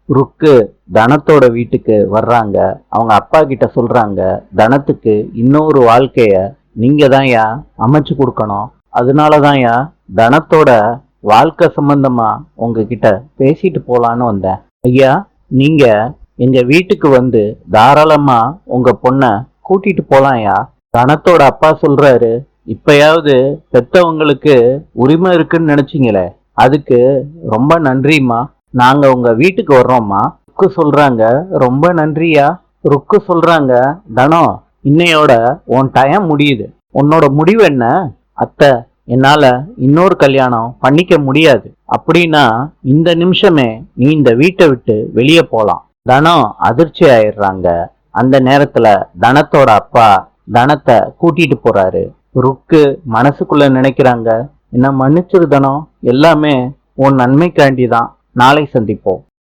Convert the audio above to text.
ருக்கு தனத்தோட வீட்டுக்கு வர்றாங்க. அவங்க அப்பா கிட்ட சொல்றாங்க, தனத்துக்கு இன்னொரு வாழ்க்கைய நீங்க தான்யா அமைச்சு கொடுக்கணும். அதனாலதான்யா தனத்தோட வாழ்க்கை சம்பந்தமா உங்ககிட்ட பேசிட்டு போலான்னு வந்தேன். ஐயா, நீங்க எங்க வீட்டுக்கு வந்து தாராளமா உங்க பொண்ண கூட்டிட்டு போலாம்யா. தனத்தோட அப்பா சொல்றாரு, இப்பயாவது பெத்தவங்களுக்கு உரிமை இருக்குன்னு நினைச்சீங்களே, அதுக்கு ரொம்ப நன்றிம்மா. நாங்க உங்க வீட்டுக்கு வர்றோம்மா. ருக்கு சொல்றாங்க, ரொம்ப நன்றியா. ருக்கு சொல்றாங்க, தனம், இன்னையோட உன் டைம் முடியுது. உன்னோட முடிவு என்ன? அத்தை, என்னால இன்னொரு கல்யாணம் பண்ணிக்க முடியாது. அப்படின்னா இந்த நிமிஷமே நீ இந்த வீட்டை விட்டு வெளியே போலாம். தனம் அதிர்ச்சி ஆயிடுறாங்க. அந்த நேரத்துல தனத்தோட அப்பா தனத்தை கூட்டிட்டு போறாரு. ருக்கு மனசுக்குள்ள நினைக்கிறாங்க, என்ன மன்னிச்சிரு தனம், எல்லாமே உன் நன்மைக்காண்டிதான். நாளை சந்திப்போம்.